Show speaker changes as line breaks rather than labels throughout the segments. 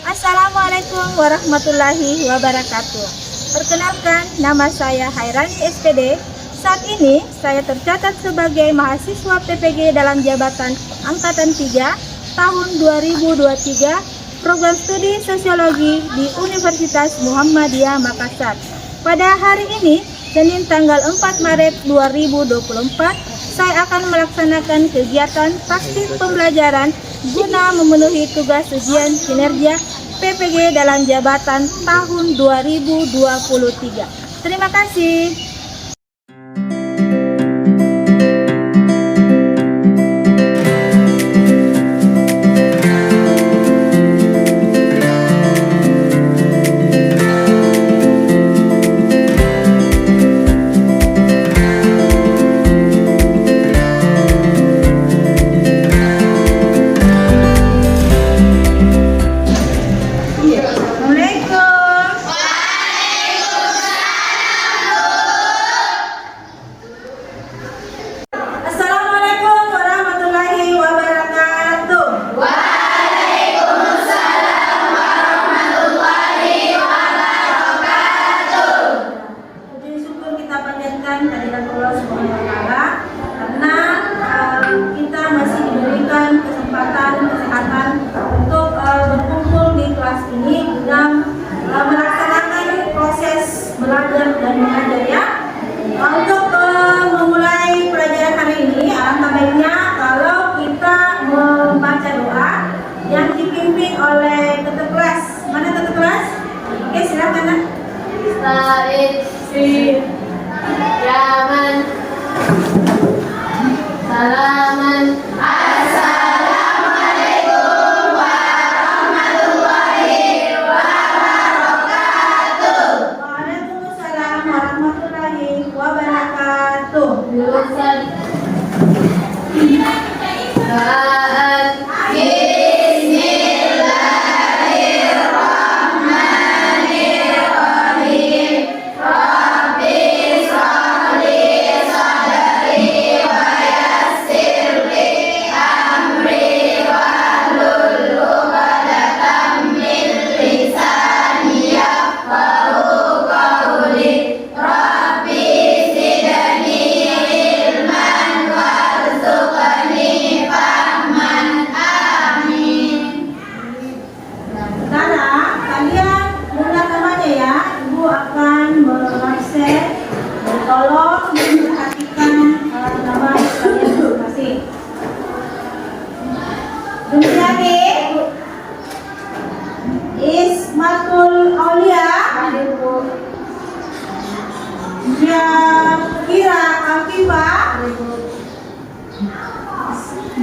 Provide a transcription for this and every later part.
Assalamualaikum warahmatullahi wabarakatuh. Perkenalkan, nama saya Hairani SPD. Saat ini saya tercatat sebagai mahasiswa PPG dalam jabatan Angkatan 3 tahun 2023, program studi sosiologi di Universitas Muhammadiyah Makassar. Pada hari ini, Senin tanggal 4 Maret 2024, saya akan melaksanakan kegiatan praktik pembelajaran guna memenuhi tugas ujian kinerja PPG dalam jabatan tahun 2023. Terima kasih.
Salaman. Assalamualaikum warahmatullahi wabarakatuh.
Waalaikumsalam warahmatullahi wabarakatuh. Tolong diperhatikan nama kalian masing-masing. Duniani Ismatul Aulia, Kira Afifah,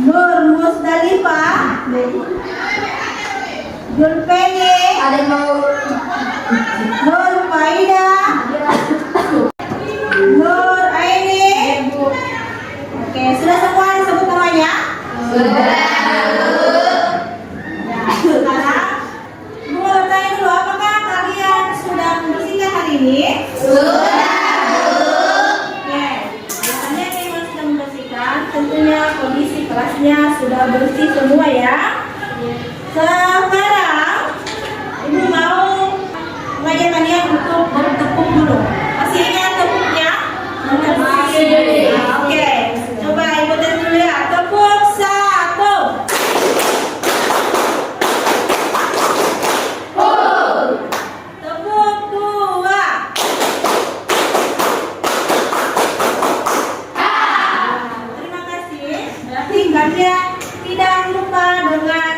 Nur Musdalifah, Julpeni, Nur Faida, Nur Aini. Oke, sudah semua disebut namanya? Sudah. Sekarang Ibu mau bertanya dulu, apakah kalian sudah membersihkan hari ini? Sudah. Oke, biasanya memang sudah membersihkan. Tentunya kondisi kelasnya sudah bersih semua ya. Sekarang Ibu mau mengajak kalian untuk bertepuk dulu. Masih ingat tepuknya? Masih. Oke, coba Ibu tes dulu ya. Tepuk 1. Tepuk 2. Terima kasih. Berarti kalian tidak lupa dengan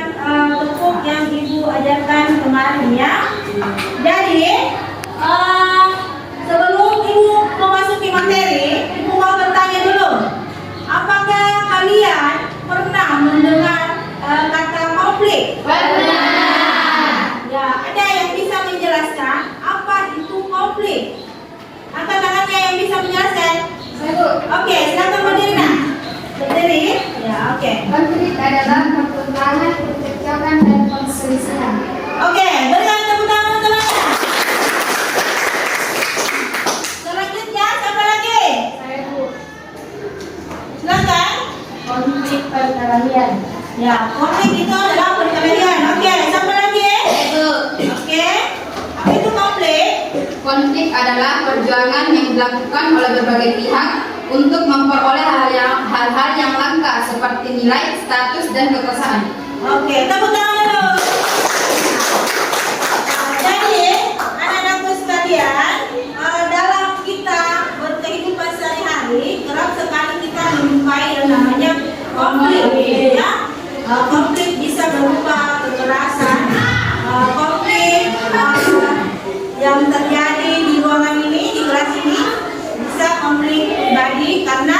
tepuk yang Ibu ajarkan kemarin ya. Jadi sebelum Ibu memasuki materi, Ibu mau bertanya dulu, apakah kalian pernah mendengar kata konflik? Pernah. Ya, ada yang bisa menjelaskan apa itu konflik? Angkat tangannya yang bisa menjelaskan. Oke, silakan berdiri nak. Berdiri. Ya, oke.
Konflik adalah pertentangan, percekcokan dan perselisihan.
Oke, berikan tepuk tangan teman-teman. Selanjutnya siapa lagi?
Saya Bu.
Silakan.
Konflik perkelahian.
Ya, konflik itu adalah perkelahian. Oke, siapa lagi?
konflik adalah perjuangan yang dilakukan oleh berbagai pihak untuk memperoleh hal-hal yang langka seperti nilai, status, dan kekuasaan.
Oke, tepuk tangan dulu. Jadi, anak-anakku sekalian, dalam kita berkehidupan sehari-hari, kerap sekali kita menjumpai yang namanya konflik, ya. Konflik bisa berupa kekerasan, konflik yang terjadi di ruangan ini, di kelas ini, bisa konflik pribadi karena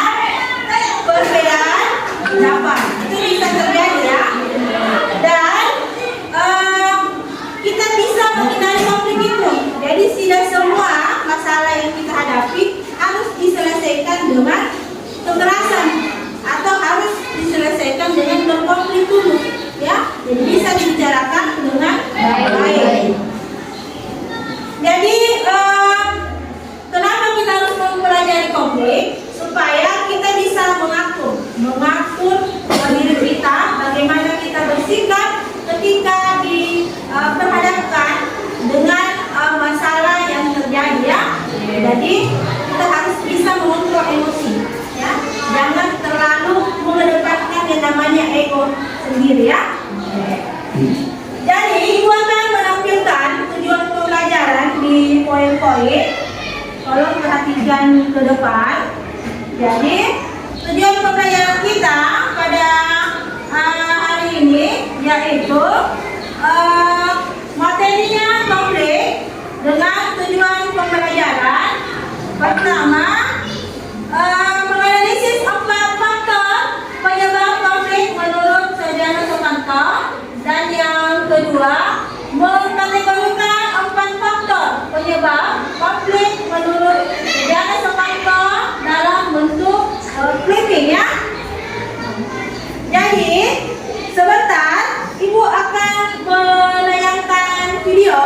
perbedaan pendapat. Itu bisa terjadi, ya. Dan kita bisa menghindari konflik itu. Jadi tidak semua masalah yang kita hadapi harus diselesaikan dengan kekerasan atau harus diselesaikan dengan berkonflik dulu, ya. Jadi bisa dibicarakan dengan baik-baik. Jadi kenapa kita harus mempelajari konflik? Supaya kita bisa mengatur diri kita, bagaimana kita bersikap ketika diperhadapkan dengan masalah yang terjadi, ya. Jadi kita harus bisa mengontrol emosi, ya. Jangan terlalu mengedepankan yang namanya ego sendiri, ya. Jadi Ibu akan menampilkan tujuan pembelajaran di poin-poin. Tolong perhatikan ke depan. Jadi tujuan pembelajaran kita pada hari ini yaitu materinya konflik dengan tujuan pembelajaran. Pertama, menganalisis 4 faktor penyebab konflik menurut Sarjana Sukanto, dan yang kedua, mengkategorikan 4 faktor penyebab konflik menurut Sarjana Sukanto dalam bentuk clipping, ya. Jadi sebentar Ibu akan menayangkan video,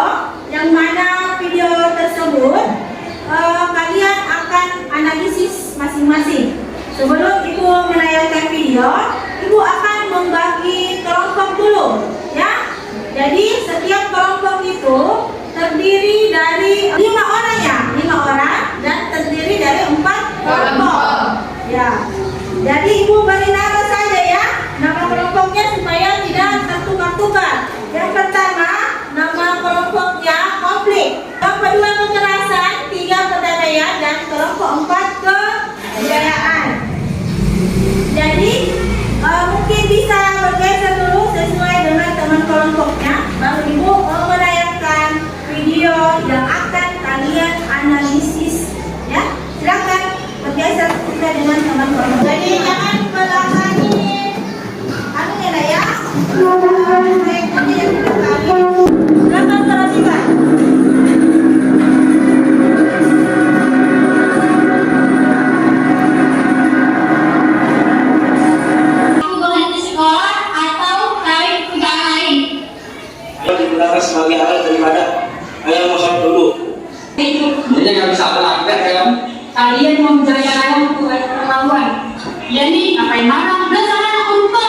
yang mana video tersebut kalian akan analisis masing-masing. Sebelum Ibu menayangkan video, Ibu akan membagi kelompok dulu, ya. Jadi setiap kelompok itu terdiri dari 5 orang, ya, 5 orang, dan terdiri dari 4 kelompok. Ya. Jadi Ibu beri nama saja, ya, nama kelompoknya supaya tidak tertukar-tukar. Yang pertama, nama kelompoknya konflik. Yang kedua kekerasan, 3 pendamaian, dan kelompok 4 kejayaan. Jadi mungkin bisa bergeser dulu sesuai dengan teman kelompoknya. Baru Ibu menayangkan video yang akan kalian analisis, ya. Silakan bergeser sesuai dengan teman kelompok. Jadi jangan belakangin anunya, ya. Rekodnya yang belakangin. Silakan perhatikan.
Sebagai alat daripada ayam masak dulu. Jadi nggak bisa berangkat ayam.
Kalian mau menjaya ayam untuk ketahuan. Jadi apa yang marah? Udah sana aku lupa.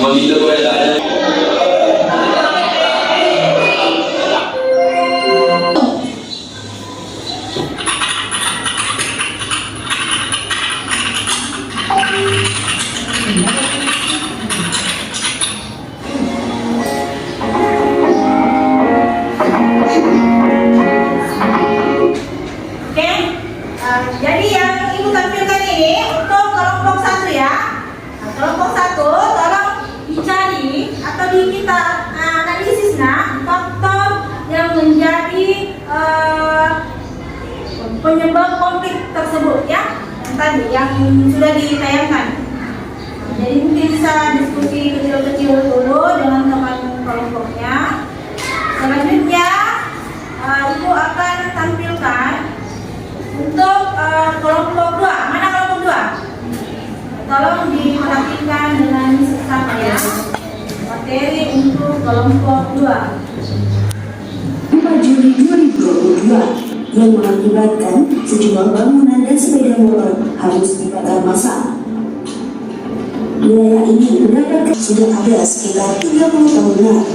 Mau gitu boleh ada.
Jadi yang Ibu tampilkan ini untuk kelompok 1, ya. Nah, kelompok 1 tolong dicari atau kita analisis faktor yang menjadi penyebab konflik tersebut, ya. Yang tadi yang sudah ditayangkan. Jadi mungkin bisa diskusi kecil-kecil dulu dengan teman kelompoknya. Selanjutnya Ibu akan tampilkan untuk kelompok 2. Mana kelompok 2? Tolong diperhatikan dengan seksama, ya. Materi untuk kelompok 2.
4 Juli 2022 yang mengakibatkan sejumlah bangunan dan sepeda motor harus dibakar massal. Wilayah ini berada sudah ada sekitar 30 tahun lalu.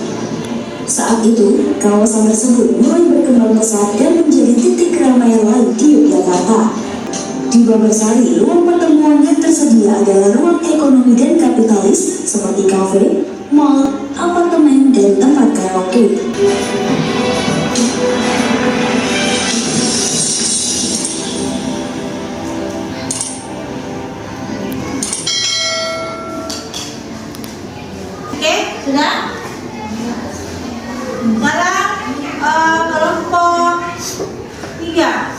Saat itu, kawasan tersebut mulai berkembang pesat dan menjadi titik keramaian lain di Yogyakarta. Di Babarsari, ruang pertemuan yang tersedia adalah ruang ekonomi dan kapitalis seperti kafe, mall, apartemen, dan tempat karaoke.
Oke, sudah? Sekarang kelompok 3.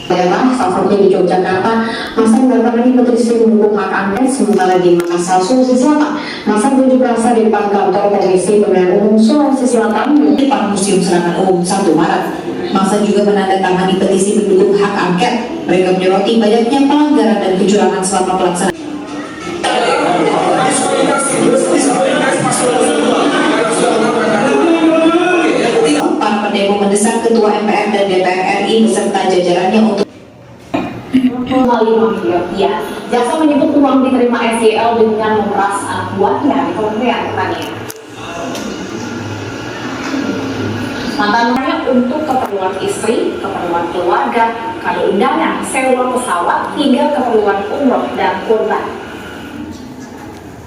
Daerah, salah satunya di Yogyakarta, masa mendatangi petisi mendukung hak angket, sementara di Makassar, Sulawesi Selatan, masa berunjuk rasa di depan kantor Komisi Pemilihan Umum Sulawesi Selatan di depan Museum Serangan Umum 1 Maret. Masa juga menandatangani petisi mendukung hak angket. Mereka menyoroti banyaknya pelanggaran dan kecurangan selama pelaksanaan. Para pendemo mendesak Ketua MPR dan DPR RI beserta jajarannya untuk melalui rupiah. Jaksa menyebut uang diterima SYL dengan memeras anak buahnya di Kementerian Pertanian. Mantannya untuk keperluan istri, keperluan keluarga, kado undangan, sewa pesawat, hingga keperluan umroh dan kurban.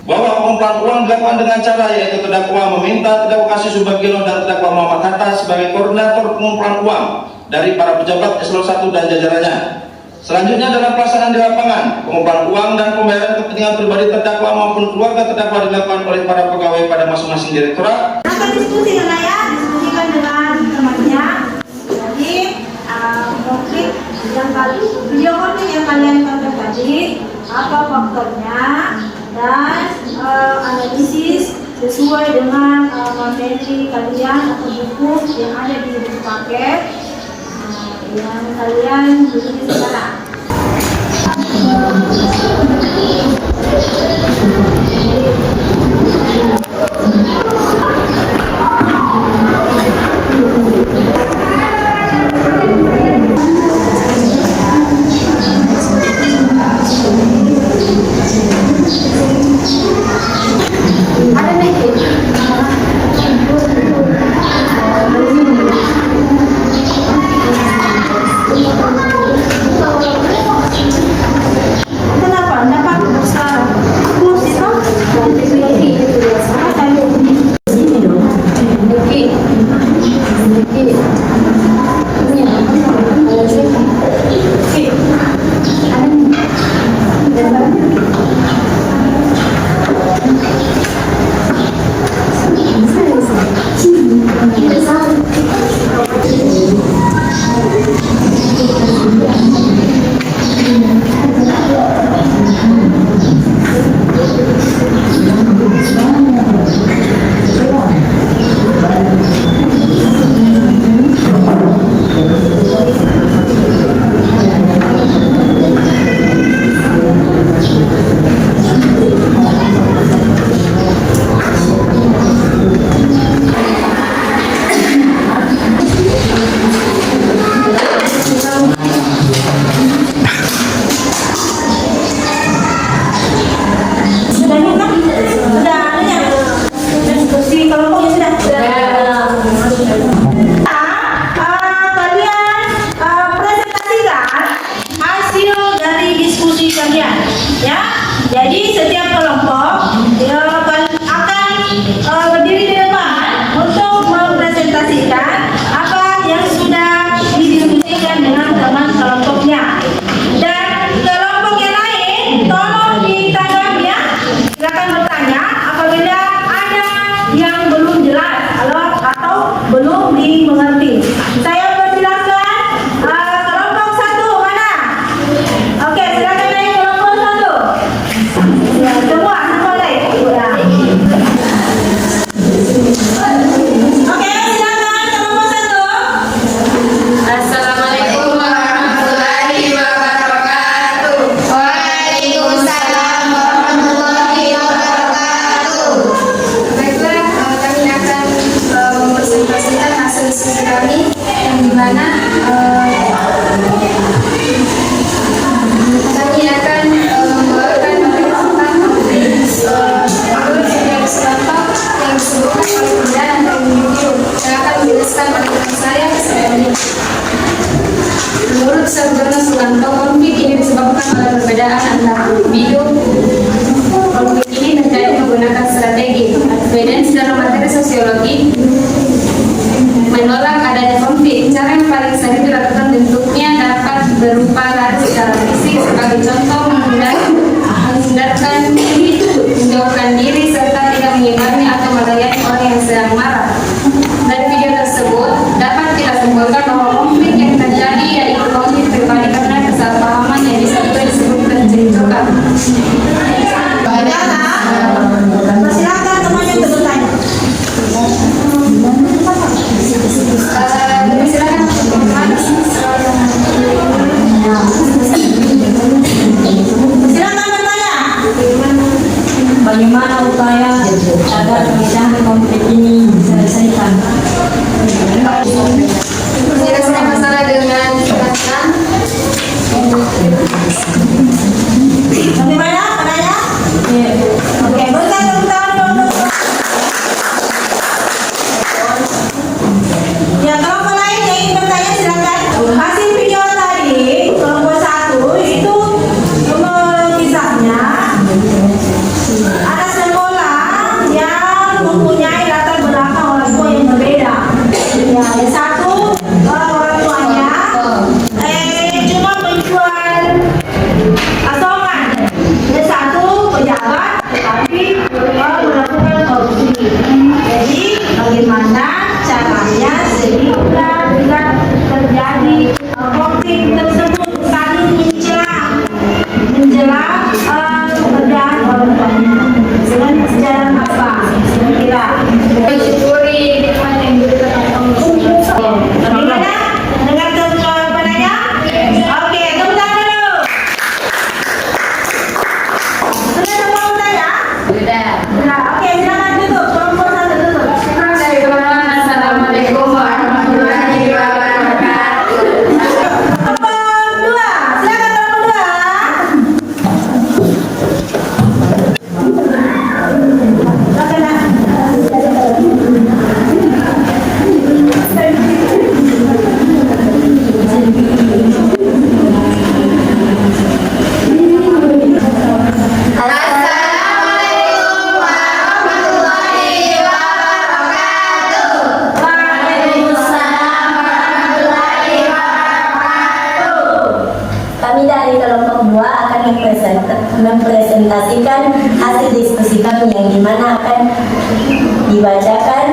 Bahwa pengumpulan uang dilakukan dengan cara yaitu terdakwa meminta terdakwa Kasih Subagiono dan terdakwa Muhammad Hatta sebagai koordinator pengumpulan uang dari para pejabat eselon 1 dan jajarannya. Selanjutnya dalam pelaksanaan di lapangan, pengumpulan uang dan pembayaran kepentingan pribadi terdakwa maupun keluarga terdakwa dilakukan oleh para pegawai pada masing-masing direktorat.
Akan diskusi dengan ya, diskusikan dengan temannya. Jadi konflik yang video konflik yang kalian tonton tadi, apa faktornya, dan analisis sesuai dengan materi kalian atau buku yang ada di buku paket yang kalian beli sekarang. Jadi setiap kelompok akan berdiri di depan untuk mempresentasikan apa yang sudah didiskusikan dengan teman kelompoknya. Dan kelompok yang lain tolong ditanggapi ya. Silakan bertanya apabila ada yang belum jelas atau belum dimengerti. Saya persilakan kelompok 1 mana? Oke, silakan naik kelompok 1. Ya, semua naik. Ya. Oke, silakan kelompok 1.
Assalamualaikum warahmatullahi Video konflik ini terjadi menggunakan strategi evidence dalam materi sosiologi menolak adanya konflik. Cara yang paling sering dilakukan bentuknya dapat berupa lari secara fisik sebagai contoh, menghindarkan diri, menjauhkan diri, serta tidak mengimbangi atau melayani orang yang sedang marah. Dari video tersebut dapat kita simpulkan bahwa konflik yang terjadi yaitu konflik pribadi karena kesalahpahaman yang bisa juga disebut percekcokan.
Silakan temannya untuk bertanya.
Silakan teman-teman.
Silakan bertanya.
Bagaimana upaya agar pemecahan konflik ini diselesaikan?
Menyelesaikan masalah dengan kekerasan.
Bagaimana? Bertanya? Oke, berikan tepuk tangan dulu. Ya, kelompok lain yang ingin bertanya silakan. Hasil video tadi kelompok 1 itu kisahnya ada sekolah yang mempunyai latar belakang orang tua yang berbeda. Ya, yang satu orang tuanya cuma menjual asongan, yang satu pejabat tetapi melakukan korupsi. Jadi bagaimana caranya sehingga tidak terjadi konflik tersebut saling menjelang pekerjaan orang tuanya dengan jalan apa kira-kira?
Mensyukuri nikmat yang diberikan Allah.
Bagaimana dengan jawabannya? Oke, tepuk tangan dulu. Sudah semua bertanya?
Sudah.
Nah, oke, silakan tutup. Kelompok 1 tutup.
Assalamualaikum warahmatullahi wabarakatuh.
Kelompok 2, silakan kelompok 2.
Kami dari kelompok 2 akan mempresentasikan hasil diskusi kami yang dimana akan dibacakan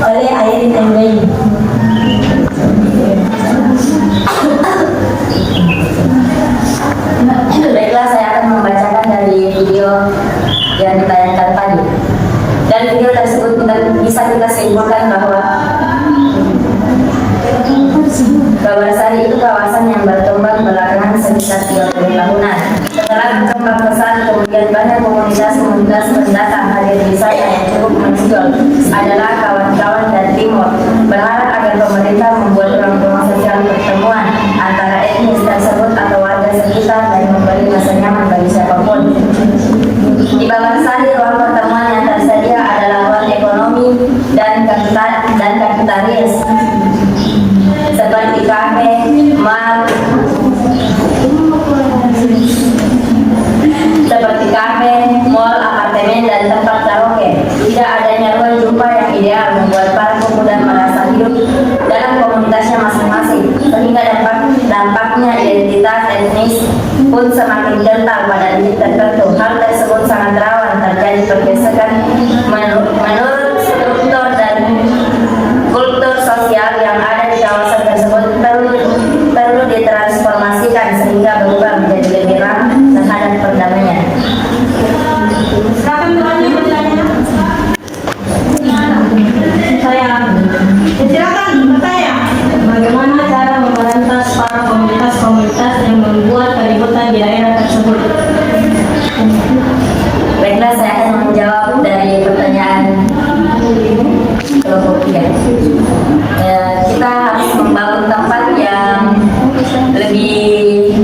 oleh Airin Anggrain. Baiklah, saya akan membacakan dari video yang ditayangkan tadi. Dari video tersebut bisa kita simpulkan bahwa Babarsari itu kawasan yang berkembang belakangan sekitar 30 tahunan. Setelah berkembang pesat, kemudian banyak komunitas pendatang hadir di sana yang cukup menonjol adalah kawan-kawan dari timur. Berharap agar pemerintah membuat ruang-ruang sosial pertemuan antara etnis tersebut atau warga sekitar dan memberi rasa nyaman bagi siapapun. Di Babarsari, ruang pertemuan yang tersedia adalah ruang ekonomi dan kapitalis seperti kafe, mall, apartemen, dan tempat karaoke. Tidak adanya ruang jumpa yang ideal membuat para pemuda merasa hidup dalam komunitasnya masing-masing, sehingga dampaknya identitas etnis pun semakin kental pada titik tertentu. Hal tersebut sangat rawan terjadi pergesekan menurut struktur dan kultur sosial yang ada di kawasan tersebut perlu ditransformasikan sehingga berubah menjadi lebih ramah terhadap perdamaian.
Silakan temannya bertanya. Silakan bertanya.
Bagaimana cara memberantas para komunitas-komunitas yang membuat keributan di daerah tersebut?
Baiklah, saya akan menjawab dari pertanyaan kelompok 3. Kita harus membangun tempat yang lebih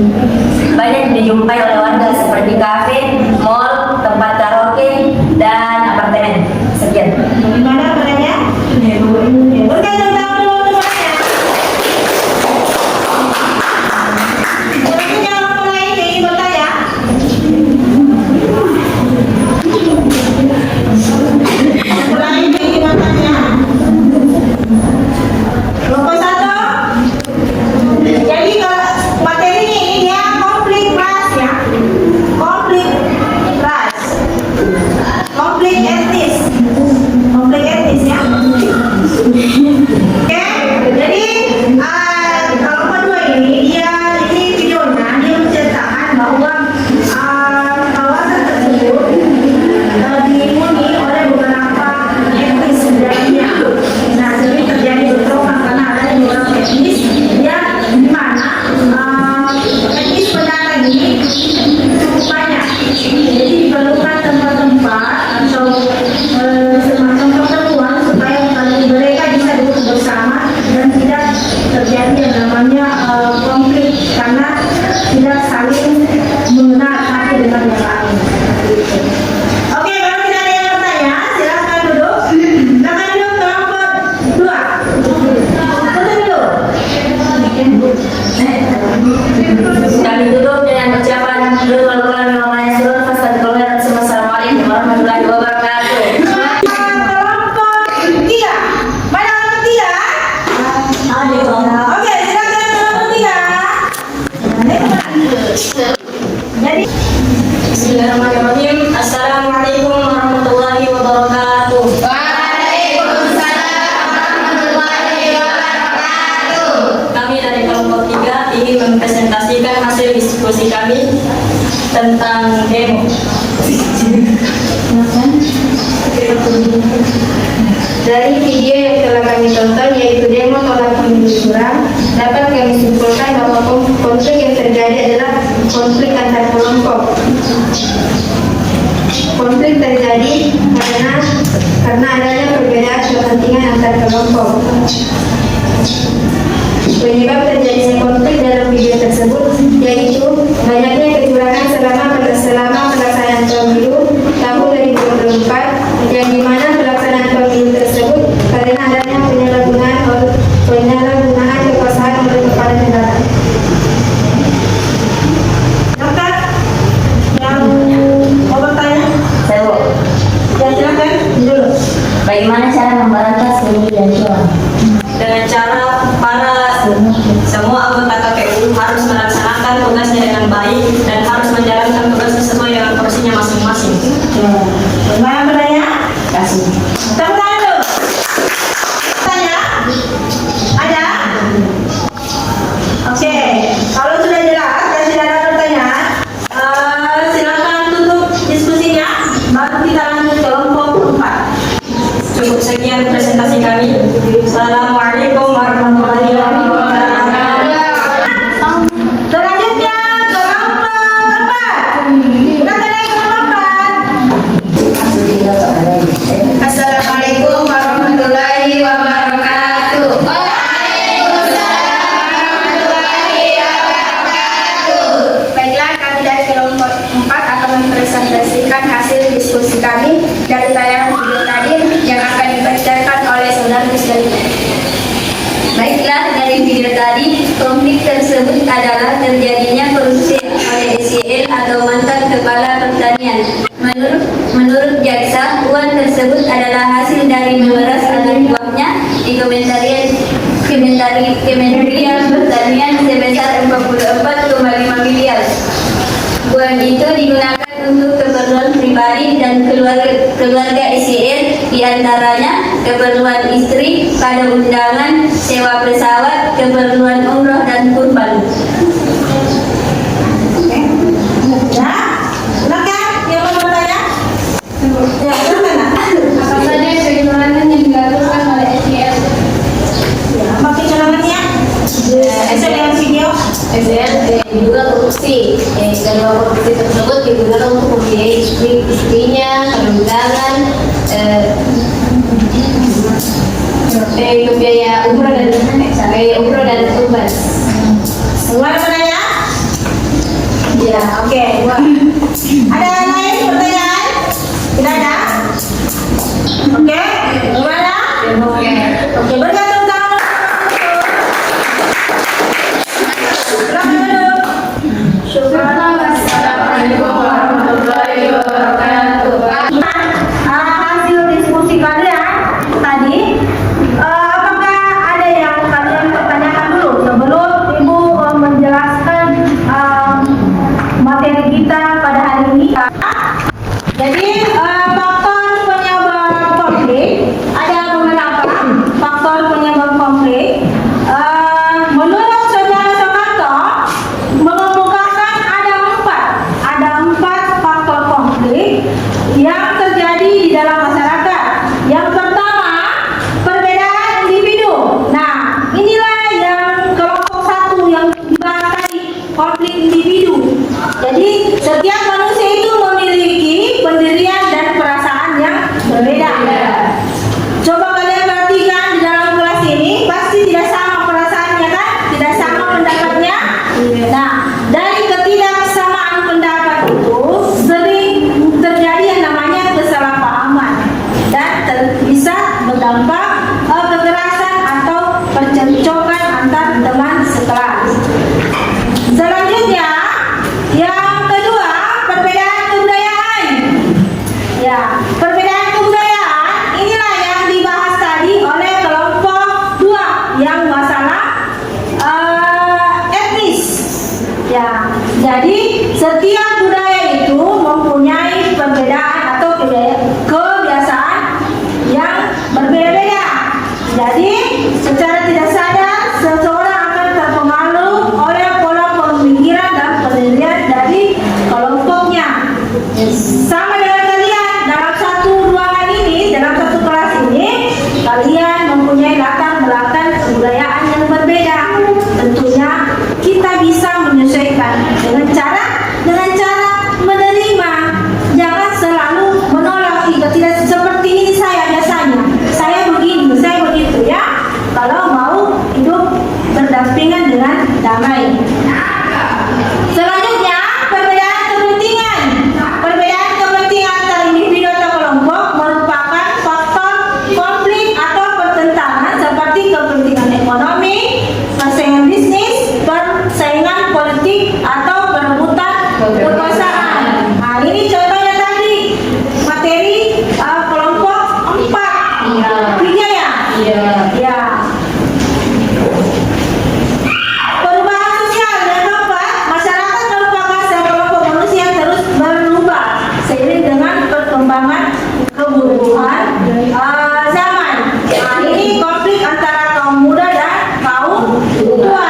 Kami tutup dengan ucapan Assalamualaikum warahmatullahi wabarakatuh.
Kelompok tiga. Mana kelompok tiga? Oke, silakan kelompok tiga. Jadi,
Bismillahirrahmanirrahim. Assalamualaikum warahmatullahi wabarakatuh. Kami dari kelompok 3 ingin mempresentasikan hasil diskusi kami tentang demo.
Dari video yang telah kami tonton, yaitu demo tolak pemilu curang, dapat kami simpulkan bahwa konflik yang terjadi adalah konflik antar kelompok. Konflik terjadi karena adanya perbedaan kepentingan antar kelompok. Penyebab terjadinya konflik dalam video tersebut yaitu banyaknya kecurangan selama pelaksanaan pemilu tahun 2024, yang dimana pelaksanaan pemilu tersebut karena adanya penyalahgunaan kekuasaan oleh kepala negara.
Dokter, yang mau bertanya?
Saya
Ya, silakan dulu.
bagaimana cara memberantas pemilihan curang? Dengan cara semua anggota KPU harus melaksanakan tugasnya dengan baik dan harus menjalankan tugas sesuai dengan porsinya masing-masing.
Mana bertanya?
Kasih.
Tanya dulu. Tanya? Ada? Oke, kalau sudah jelas dan tidak ada pertanyaan, silakan tutup diskusinya. Baru kita lanjut ke kelompok 4.
Cukup sekian presentasi kami. Assalamualaikum warahmatullahi wabarakatuh.
Selanjutnya kelompok 4. Kita naik ke kelompok 4.
Assalamualaikum warahmatullahi wabarakatuh. Baiklah, kami dari kelompok 4 akan mempresentasikan hasil diskusi kami dari tayangan video tadi yang akan dibacakan oleh saudara Kusdalina.
Baiklah, dari video tadi, konflik tersebut adalah terjadinya korupsi oleh SYL atau mantan kepala pertanian. Menurut jaksa, uang tersebut adalah hasil dari memeras anak buahnya di Kementerian Pertanian sebesar 44,5 miliar. Uang itu digunakan untuk keperluan pribadi dan keluarga SYL, diantaranya keperluan istri pada undangan, sewa pesawat, keperluan umroh dan kurban.
Ya, silakan yang mau bertanya. Ya, silakan.
Apa saja kecurangan yang dilakukan oleh SYL?
Ya, apa kecurangannya? Bisa dengan video.
SYL diduga korupsi. Kedua korupsi tersebut digunakan untuk membiayai istrinya, undangan, biaya umroh dan kurban.
Semua bertanya? Ya, oke. Ada yang lain pertanyaan? Tidak ada? Oke, gimana? Oke, bergantung tahun. Silakan duduk.
Assalamualaikum warahmatullahi wabarakatuh.
Hasil diskusi kalian tadi, apakah ada yang kalian pertanyakan dulu sebelum Ibu menjelaskan materi kita pada hari ini? Jadi faktor penyebab konflik ada beberapa faktor penyebab konflik. Menurut Saudara Soekarno mengemukakan ada empat faktor konflik yang terjadi di dalam masyarakat. Yang pertama, perbedaan individu. Nah, inilah yang kelompok 1 yang dibahas tadi, konflik individu. Jadi setiap manusia itu memiliki pendirian dan perasaan yang berbeda. Coba kalian perhatikan di dalam kelas ini, pasti tidak sama perasaannya kan? Tidak sama pendapatnya. Nah, dari ketidaksamaan pendapat itu sering terjadi yang namanya kesalahpahaman dan bisa berdampak kekerasan atau percekcokan antar teman sekelas. Selanjutnya, Ya, jadi setiap budaya itu mempunyai perbedaan atau kebiasaan yang berbeda-beda. Jadi, secara tidak sadar, seseorang akan terpengaruh oleh pola pemikiran dan penilaian dari kelompoknya. Sama dengan kalian, dalam satu ruangan ini, dalam satu kelas ini, kalian mempunyai latar belakang kebudayaan yang berbeda. Tentunya kita bisa menyesuaikan dengan cara menerima. Jangan selalu menolak. Tidak seperti ini saya biasanya. Saya begini, saya begitu ya. Kalau mau hidup berdampingan dengan damai. Selanjutnya, perbedaan kepentingan. Perbedaan kepentingan antara individu atau kelompok merupakan faktor konflik atau pertentangan seperti kepentingan ekonomi, persaingan bisnis, persaingan politik, atau perebutan kekuasaan. Nah, ini contohnya tadi materi kelompok 4, 3 ya? Ya. Perubahan sosial yang keempat, masyarakat merupakan sekelompok manusia yang terus berubah seiring dengan perkembangan kebutuhan zaman. Nah, ini konflik antara kaum muda dan kaum tua.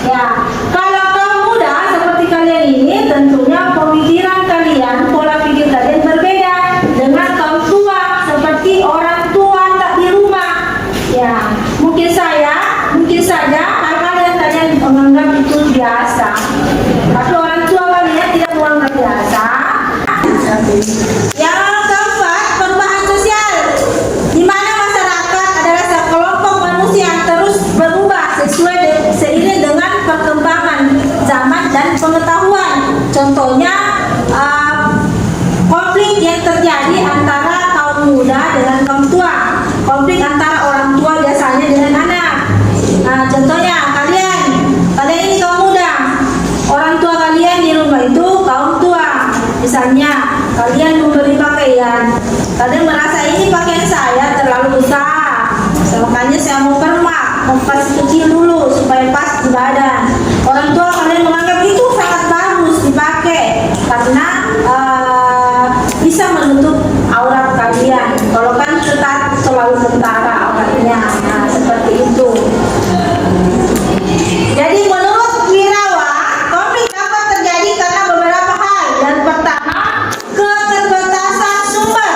Ya, kalau kaum muda seperti kalian ini, tentunya pemikiran kalian, pola pikir kalian berbeda dengan kaum tua, seperti orang tua tak di rumah. Ya, mungkin saja hal-hal yang kalian menganggap itu biasa, tapi orang tua kalian tidak menganggap biasa. Yang keempat, perubahan sosial, di mana masyarakat adalah sekelompok manusia yang terus berubah seiring dengan perkembangan zaman dan pengetahuan. Contohnya konflik yang terjadi antara kaum muda dengan kaum tua, konflik antara orang tua biasanya dengan anak. Nah, contohnya kalian ini kaum muda, orang tua kalian di rumah itu kaum tua. Misalnya kalian membeli pakaian, kalian merasa ini pakaian saya terlalu besar, makanya saya mau permak, mau kasih kecil dulu supaya pas di badan. Orang tua kalian menganggap itu sangat bagus dipakai karena bisa menutup aurat kalian. Kalau kan tetap selalu tentara auratnya, nah seperti itu. Jadi menurut Wirawa, konflik dapat terjadi karena beberapa hal. Yang pertama, keterbatasan sumber.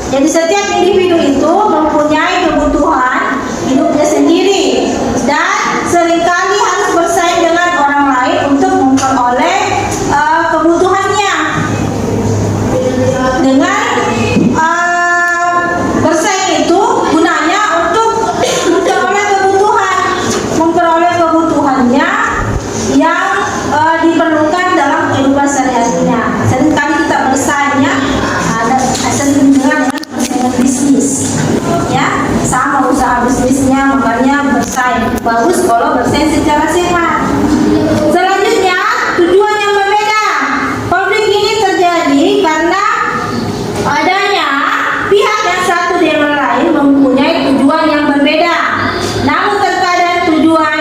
Jadi setiap individu itu mempunyai kebutuhan hidupnya sendiri dan seringkali harus bersaing dengan orang lain untuk memperoleh kebutuhannya. Dengan bersaing itu gunanya untuk memperoleh kebutuhannya yang diperlukan dalam kehidupan sehari-harinya. Seringkali kita bersaingnya dengan persaingan bisnis, ya, sama usaha bisnisnya, makanya bersaing. Bagus kalau bersaing secara sehat. Selanjutnya, tujuan yang berbeda. Konflik ini terjadi karena adanya pihak yang satu dengan lain mempunyai tujuan yang berbeda. Namun terkadang tujuan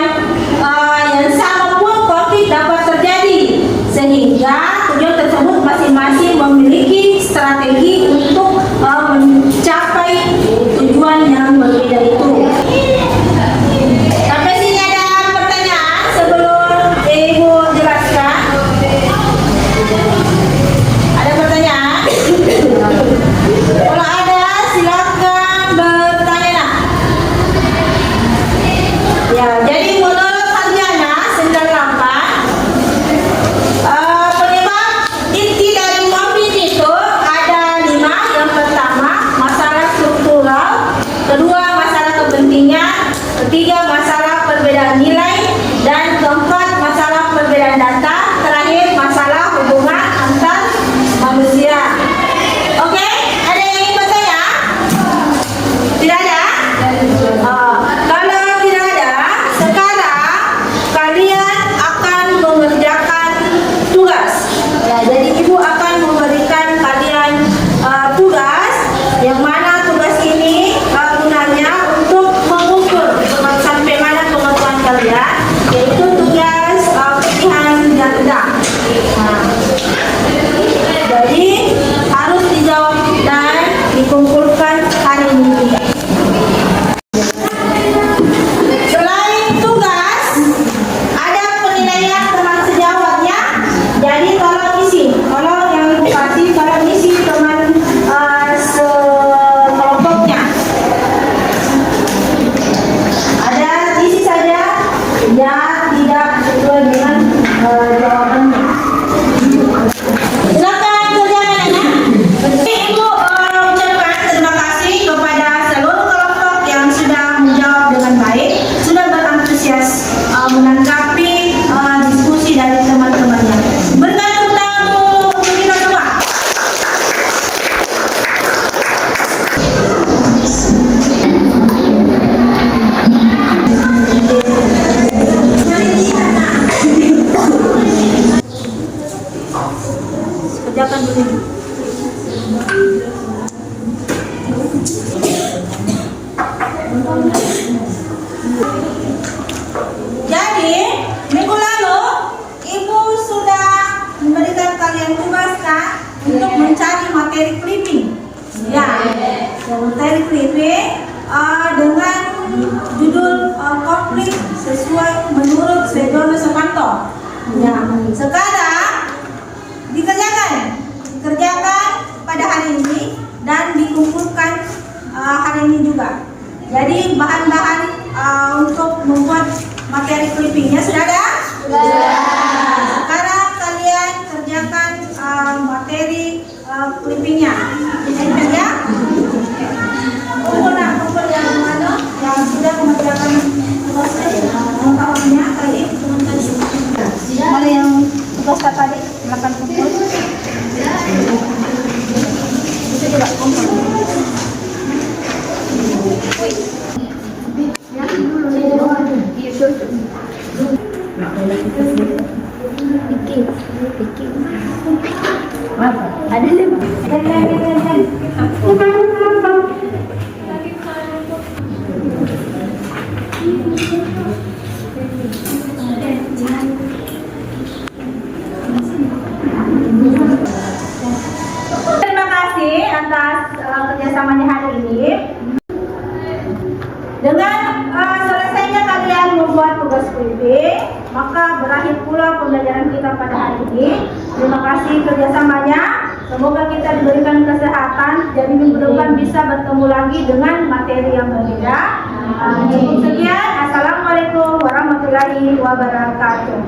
yang sama pun konflik dapat terjadi, sehingga tujuan tersebut masing-masing memiliki strategi untuk mencapai tujuan yang berbeda itu. Sampai sini ada pertanyaan sebelum Ibu jelaskan? Ada pertanyaan? Kalau ada, silakan bertanya. Ya, jadi menurut Sarjana 98, penyebab inti dari konflik itu ada materi clipping. Ya, materi clipping dengan judul konflik sesuai menurut Sedono Sukanto. Ya, sekarang dikerjakan pada hari ini dan dikumpulkan hari ini juga. Jadi bahan-bahan untuk membuat materi clippingnya sudah ada? Sudah. Sekarang kalian kerjakan materi clippingnya. Ya? Kumpul yang mana yang sudah mengerjakan tugasnya tadi. Mana yang tugas tadi? Silakan kumpul. Bisa juga kumpul. Ada lima. Terima kasih atas kerjasamanya hari ini. Dengan selesainya kalian membuat tugas clipping, maka berakhir pula pembelajaran kita pada hari ini. Terima kasih kerjasamanya. Semoga kita diberikan kesehatan, jadi minggu depan bisa bertemu lagi dengan materi yang berbeda. Cukup sekian. Assalamualaikum warahmatullahi wabarakatuh.